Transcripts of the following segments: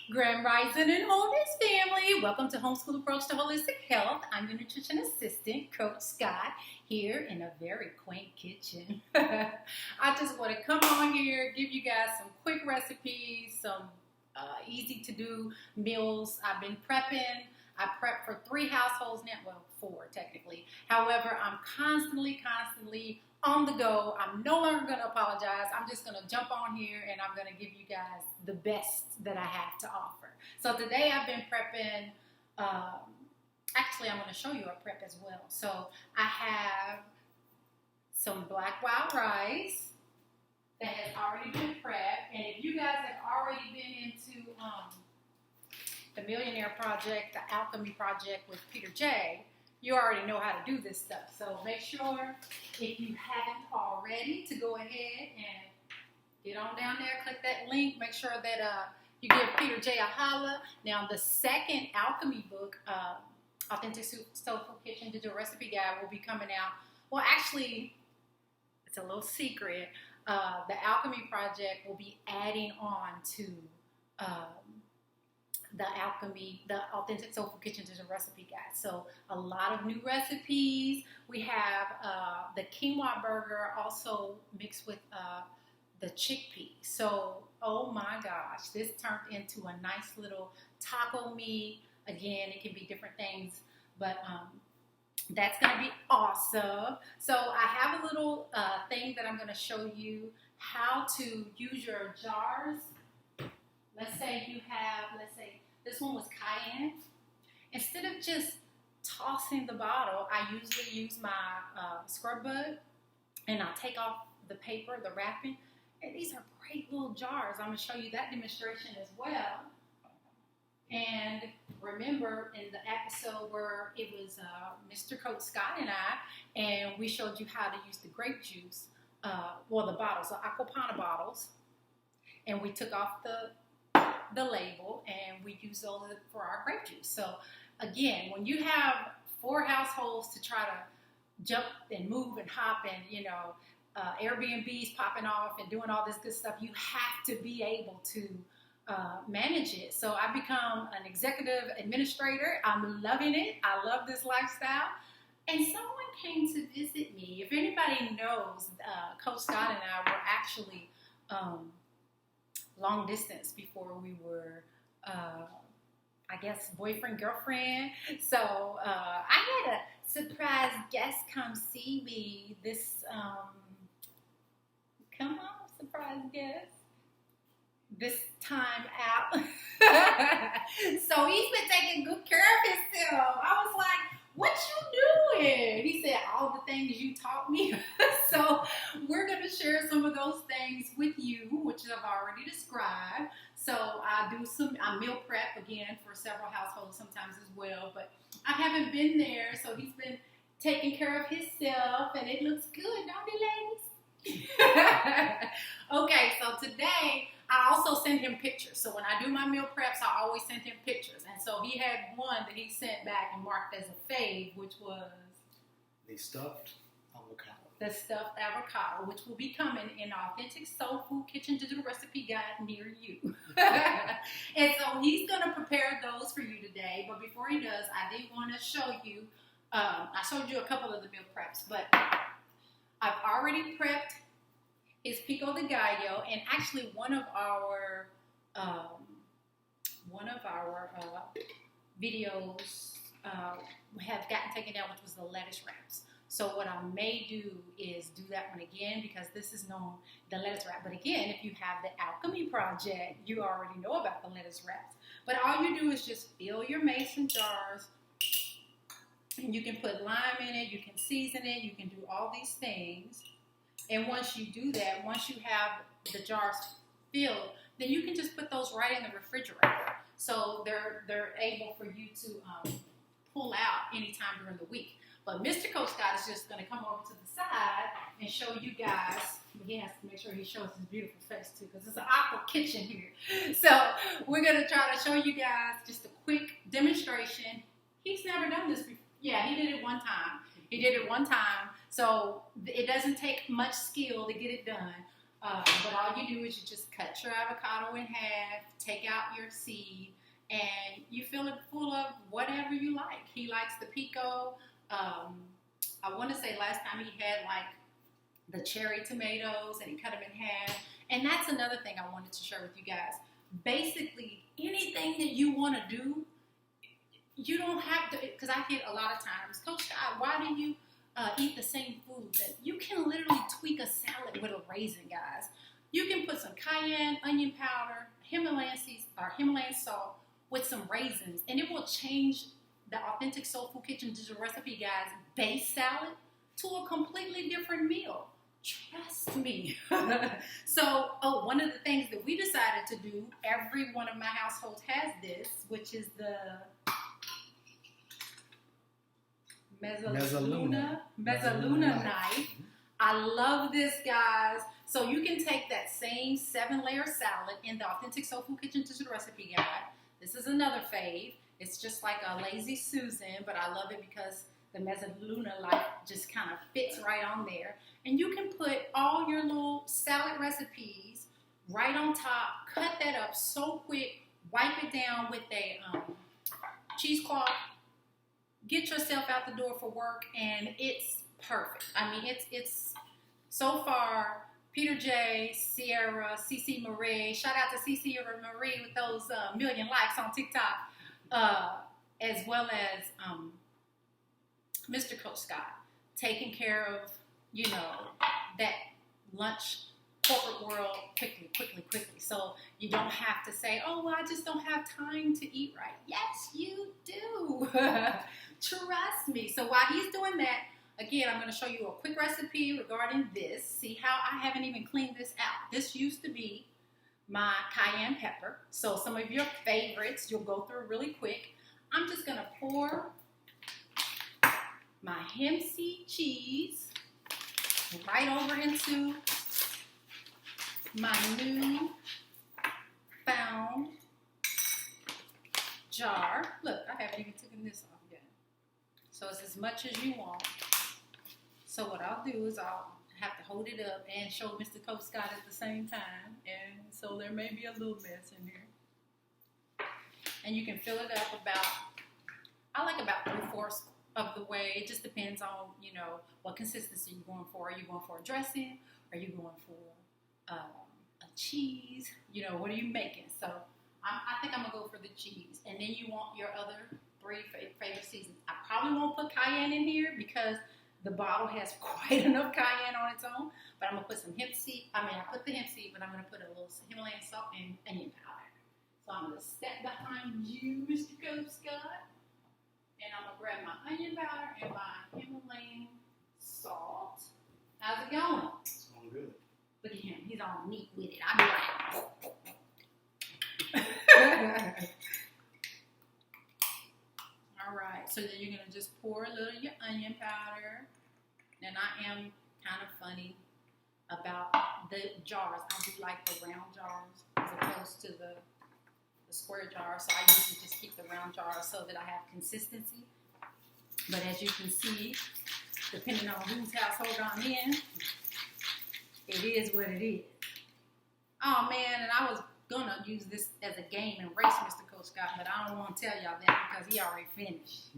Grand Rising and Wholeness family. Welcome to Homeschool Approach to Holistic Health. I'm your nutrition assistant, Coach Scott, here in a very quaint kitchen. I just want to come on here, give you guys some quick recipes, some easy to do meals. I've been prepping. I prep for 3 households now, well, 4 technically. However, I'm constantly on the go. I'm no longer going to apologize. I'm just going to jump on here and I'm going to give you guys the best that I have to offer. So today I've been prepping, actually I'm going to show you a prep as well. So I have some black wild rice that has already been prepped. And if you guys have already been into the Millionaire Project, the Alchemy Project with Peter J., you already know how to do this stuff. So make sure, if you haven't already, to go ahead and get on down there, click that link. Make sure that you give Peter J a holla. Now, the second Alchemy book, Authentic Soulful Kitchen Digital Recipe Guide, will be coming out. Well, actually, it's a little secret. The Alchemy Project will be adding on to the Alchemy, the Authentic Soulful Kitchen Digital Recipe Guide. So a lot of new recipes. We have the quinoa burger also mixed with the chickpea. So, oh my gosh, this turned into a nice little taco meat. Again, it can be different things, but that's going to be awesome. So I have a little thing that I'm going to show you how to use your jars. Let's say you have, this one was cayenne. Instead of just tossing the bottle, I usually use my scrub bug and I'll take off the paper, the wrapping. And these are great little jars. I'm going to show you that demonstration as well. And remember in the episode where it was Mr. Coach Scott and I, and we showed you how to use the grape juice, the bottles, the Aquapana bottles, and we took off the label and we use those for our grape juice. So again, when you have 4 households to try to jump and move and hop and Airbnbs popping off and doing all this good stuff, you have to be able to manage it. So I become an executive administrator. I'm loving it. I love this lifestyle. And someone came to visit me. If anybody knows, Coach Scott and I were actually long distance before we were, I guess, boyfriend, girlfriend. So I had a surprise guest come see me this, surprise guest, this time out. So he's been taking good care of himself. I was like, what you doing? He said, all the things you taught me. So we're going to share some of those things with you, which I've already described. So I meal prep again for several households sometimes as well, but I haven't been there. So he's been taking care of himself and it looks good, don't it, ladies? Okay, so today I also send him pictures. So when I do my meal preps, I always send him pictures. And so he had one that he sent back and marked as a fave, which was the stuffed avocado. The stuffed avocado, which will be coming in Authentic Soul Food Kitchen Digital Recipe Guide near you. And so he's going to prepare those for you today. But before he does, I did want to show you, I showed you a couple of the meal preps, but I've already prepped his pico de gallo, and actually one of our videos have gotten taken down, which was the lettuce wraps. So what I may do is do that one again because this is known, the lettuce wrap. But again, if you have the Alchemy Project, you already know about the lettuce wraps. But all you do is just fill your mason jars, and you can put lime in it, you can season it, you can do all these things. And once you do that, once you have the jars filled, then you can just put those right in the refrigerator. So they're able for you to pull out anytime during the week. But Mr. Coach Scott is just going to come over to the side and show you guys. He has to make sure he shows his beautiful face too, because it's an aqua kitchen here. So we're going to try to show you guys just a quick demonstration. He's never done this before. Yeah, he did it one time. So it doesn't take much skill to get it done. But all you do is you just cut your avocado in half, take out your seed, and you fill it full of whatever you like. He likes the pico. I want to say last time he had like the cherry tomatoes, and he cut them in half. And that's another thing I wanted to share with you guys. Basically, anything that you want to do, you don't have to, because I get a lot of times, Coach Scott, why do you eat the same food? That you can literally tweak a salad with a raisin, guys. You can put some cayenne, onion powder, Himalayan seeds, or Himalayan salt with some raisins, and it will change the Authentic Soul Food Kitchen Digital Recipe Guide's base salad to a completely different meal. Trust me. So, one of the things that we decided to do, every one of my households has this, which is the Mezzaluna knife. I love this, guys. So you can take that same 7-layer salad in the Authentic Soul Food Kitchen Digital Recipe Guide. This is another fave. It's just like a Lazy Susan, but I love it because the Mezzaluna knife just kind of fits right on there. And you can put all your little salad recipes right on top, cut that up so quick, wipe it down with a cheesecloth, get yourself out the door for work, and it's perfect. I mean, it's so far, Peter J, Sierra, CC Marie, shout out to CC Marie with those million likes on TikTok, as well as Mr. Coach Scott, taking care of, that lunch corporate world quickly. So you don't have to say, oh, well, I just don't have time to eat right. Yes, you do. Trust me. So while he's doing that, again, I'm going to show you a quick recipe regarding this. See how I haven't even cleaned this out. This used to be my cayenne pepper. So some of your favorites you'll go through really quick. I'm just going to pour my Hempseed cheese right over into my new found jar. Look, I haven't even taken this off yet. So it's as much as you want. So what I'll do is I'll have to hold it up and show Mr. Coach Scott at the same time. And so there may be a little mess in here. And you can fill it up I like about 3/4 of the way. It just depends on, what consistency you're going for. Are you going for a dressing? Are you going for a cheese? What are you making? So I think I'm going to go for the cheese. And then you want your other 3 favorite seasons. I probably won't put cayenne in here because the bottle has quite enough cayenne on its own. But I'm going to put some hempseed. I put the hempseed, but I'm going to put a little Himalayan salt and onion powder. So I'm going to step behind you, Mr. Coach Scott. And I'm going to grab my onion powder and my Himalayan salt. How's it going? It's going good. Look at him. He's all neat with it. I'll be like... All right. So then you're going to just pour a little of your onion powder. And I am kind of funny about the jars. I do like the round jars as opposed to the square jar, so I usually just keep the round jar so that I have consistency. But as you can see, depending on whose household I'm in, it is what it is. Oh man, and I was gonna use this as a game and race Mr. Coach Scott, but I don't want to tell y'all that because he already finished.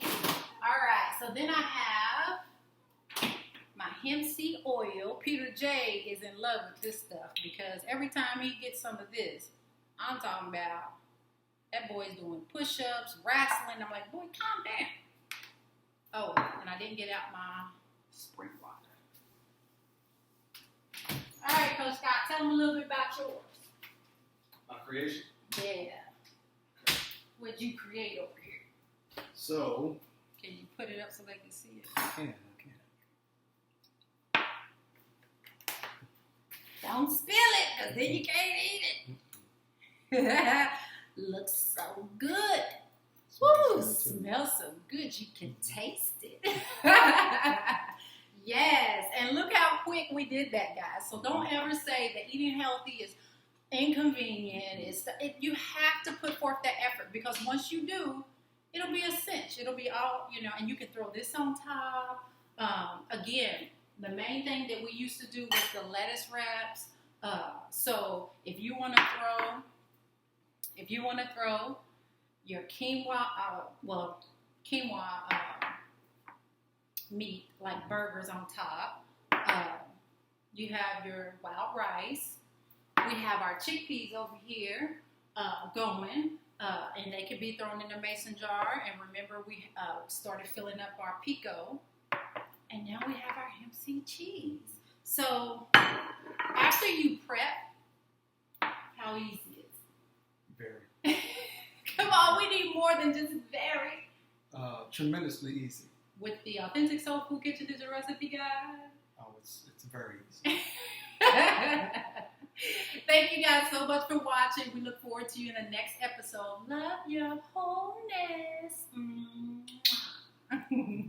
Alright, so then I have my hempseed oil. Peter J is in love with this stuff because every time he gets some of this, I'm talking about that boy's doing push-ups, wrestling. I'm like, boy, calm down. Oh, and I didn't get out my spring water. All right, Coach Scott, tell them a little bit about yours. My creation? Yeah. What'd you create over here? So. Can you put it up so they can see it? I can. Don't spill it, because then you can't eat it. Looks so good. Woo, smells so good you can taste it. Yes, and look how quick we did that, guys. So don't ever say that eating healthy is inconvenient. You have to put forth that effort because once you do, it'll be a cinch. It'll be all, and you can throw this on top. Again, The main thing that we used to do was the lettuce wraps. So if you want to throw your quinoa, meat like burgers on top. You have your wild rice. We have our chickpeas over here going, and they can be thrown in a mason jar. And remember, we started filling up our pico, and now we have our hempseed cheese. So after you prep, how easy is it? Very. Come on, we need more than just very. Tremendously easy. With the Authentic Soul Food Kitchen is a recipe guide. Oh, it's very easy. Thank you guys so much for watching. We look forward to you in the next episode. Love your wholeness.